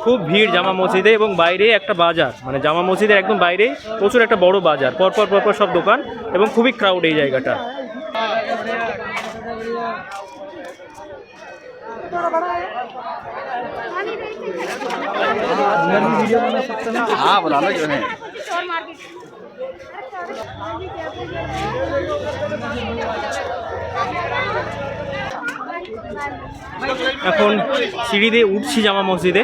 খুব ভিড় জামা মসজিদে, এবং বাইরে একটা বাজার, মানে জামা মসজিদের একদম বাইরে প্রচুর একটা বড় বাজার, পরপর পরপর সব দোকান, এবং খুবই ক্রাউড এই জায়গাটা। এখন সিঁড়ি দিয়ে উঠছি জামা মসজিদে।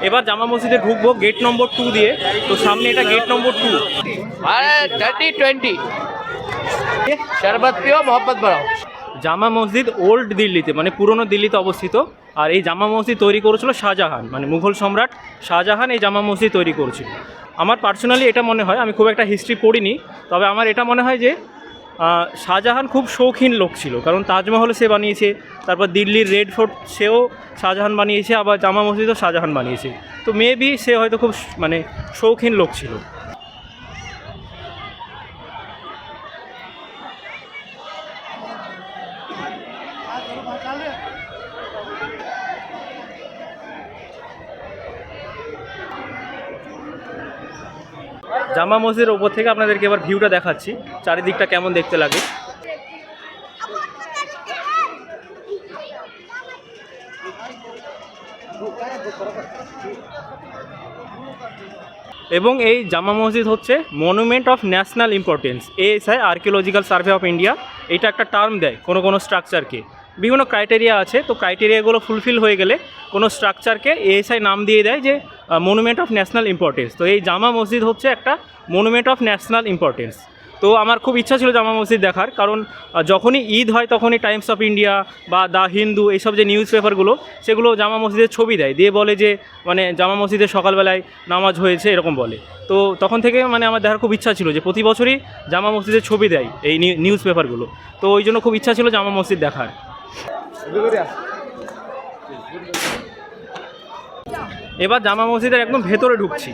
এবার জামা মসজিদে ঢুকবো গেট নম্বর 2 দিয়ে। তো সামনে এটা গেট নম্বর 2। 30-20 শরবত পিও মোহব্বত বাড়াও। জামা মসজিদ ওল্ড দিল্লিতে, মানে পুরনো দিল্লিতে অবস্থিত। আর এই জামা মসজিদ তৈরি করেছিল শাহজাহান, মানে মুঘল সম্রাট শাহজাহান এই জামা মসজিদ তৈরি করেছিল। আমার পার্সোনালি এটা মনে হয়, আমি খুব একটা হিস্ট্রি পড়িনি, তবে আমার এটা মনে হয় যে শাহজাহান খুব শৌখিন লোক ছিল, কারণ তাজমহল সে বানিয়েছে, তারপর দিল্লির রেড ফোর্ট সেও শাহজাহান বানিয়েছে, আবার জামা মসজিদও শাহজাহান বানিয়েছে। তো মেবি সে হয়তো খুব মানে শৌখিন লোক ছিল। জামা মসজিদের ওপর থেকে আপনাদেরকে এবার ভিউটা দেখাচ্ছি, চারিদিকটা কেমন দেখতে লাগে। এবং এই জামা মসজিদ হচ্ছে monument of national importance, ASI archaeological survey of India এটা একটা টার্ম দেয় কোনো স্ট্রাকচারকে। বিভিন্ন ক্রাইটেরিয়া আছে, তো ক্রাইটেরিয়াগুলো ফুলফিল হয়ে গেলে কোনো স্ট্রাকচারকে ASI নাম দিয়ে দেয় যে মনুমেন্ট অফ ন্যাশনাল ইম্পর্টেন্স। তো এই জামা মসজিদ হচ্ছে একটা মনুমেন্ট অফ ন্যাশনাল ইম্পর্টেন্স। তো আমার খুব ইচ্ছা ছিল জামা মসজিদ দেখার, কারণ যখনই ঈদ হয় তখনই টাইমস অফ ইন্ডিয়া বা দ্য হিন্দু এইসব যে নিউজ পেপারগুলো, সেগুলো জামা মসজিদের ছবি দেয়, দিয়ে বলে যে মানে জামা মসজিদে সকালবেলায় নামাজ হয়েছে এরকম বলে। তো তখন থেকে মানে আমার দেখার খুব ইচ্ছা ছিল যে প্রতি বছরই জামা মসজিদের ছবি দেয় এই নিউজ পেপারগুলো। তো ওই জন্য খুব ইচ্ছা ছিল জামা মসজিদ দেখার। এবার জামা মসজিদের একদম ভেতরে ঢুকছি।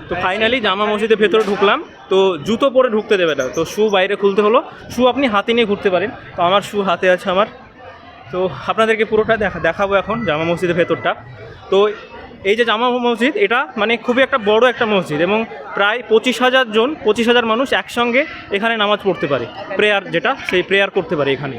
তো ফাইনালি জামা মসজিদের ভেতরে ঢুকলাম। তো জুতো পরে ঢুকতে দেবে না, তো শু বাইরে খুলতে হলো। শু আপনি হাতে নিয়ে ঘুরতে পারেন, তো আমার শু হাতে আছে আমার। তো আপনাদেরকে পুরোটা দেখাবো এখন জামা মসজিদের ভেতরটা। তো এই যে জামা মসজিদ, এটা মানে খুবই একটা বড় একটা মসজিদ, এবং প্রায় 25,000 মানুষ একসঙ্গে এখানে নামাজ পড়তে পারে, প্রেয়ার যেটা সেই প্রেয়ার করতে পারে এখানে।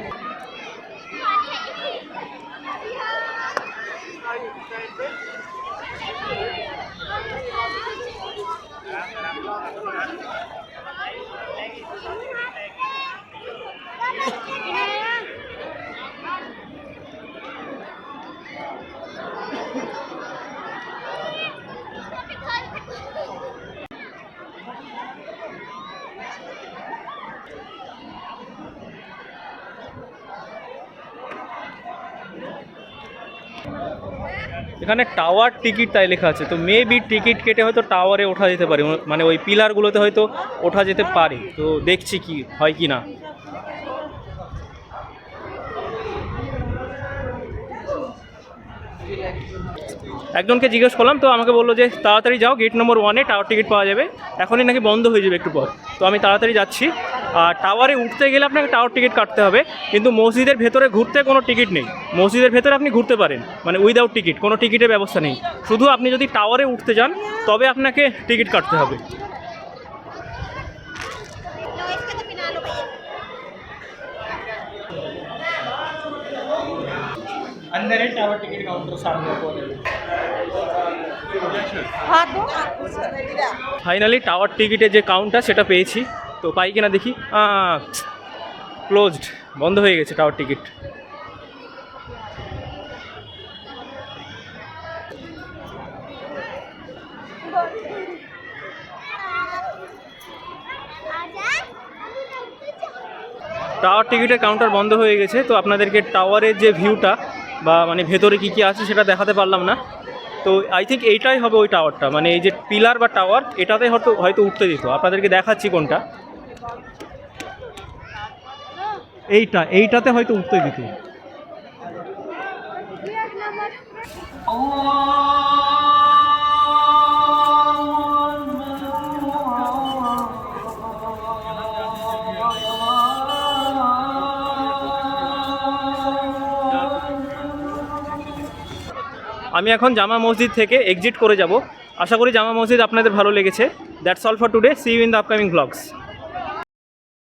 এখানে টাওয়ার টিকিট তাই লেখা আছে, তো মেবি টিকিট কেটে হয়তো টাওয়ারে ওঠা যেতে পারে, মানে ওই পিলারগুলোতে হয়তো ওঠা যেতে পারে। তো দেখছি কি হয় কি না। একজনকে জিজ্ঞেস করলাম, তো আমাকে বললো যে তাড়াতাড়ি যাও, গেট নম্বর 1-এ টাওয়ার টিকিট পাওয়া যাবে, এখনই নাকি বন্ধ হয়ে যাবে একটু পর। তো আমি তাড়াতাড়ি যাচ্ছি। আর টাওয়ারে উঠতে গেলে আপনাকে টাওয়ার টিকিট কাটতে হবে, কিন্তু মসজিদের ভেতরে ঘুরতে কোনো টিকিট নেই। মসজিদের ভেতরে আপনি ঘুরতে পারেন, মানে উইদাউট টিকিট, কোনো টিকিটের ব্যবস্থা নেই। শুধু আপনি যদি টাওয়ারে উঠতে যান তবে আপনাকে টিকিট কাটতে হবে। अंदर है टावर टिकट काउंटर सामने कोने में। ফাইনালি টাওয়ার টিকিটের যে কাউন্টার সেটা পেয়েছি, তো পাই কিনা দেখি। ক্লোজড, বন্ধ হয়ে গেছে টাওয়ার টিকিট। টাওয়ার টিকিটের কাউন্টার বন্ধ হয়ে গেছে, তো আপনাদেরকে টাওয়ারের যে ভিউটা বা মানে ভেতরে কী কী আছে সেটা দেখাতে পারলাম না। তো আই থিঙ্ক এইটাই হবে ওই টাওয়ারটা, মানে এই যে পিলার বা টাওয়ার, এটাতে হয়তো উঠতে দিত। আপনাদেরকে দেখাচ্ছি কোনটা, এইটাতে হয়তো উঠতে দিত। আমি এখন জামা মসজিদ থেকে এক্সিট করে যাব। আশা করি জামা মসজিদ আপনাদের ভালো লেগেছে। That's all for today, see you in the upcoming blogs.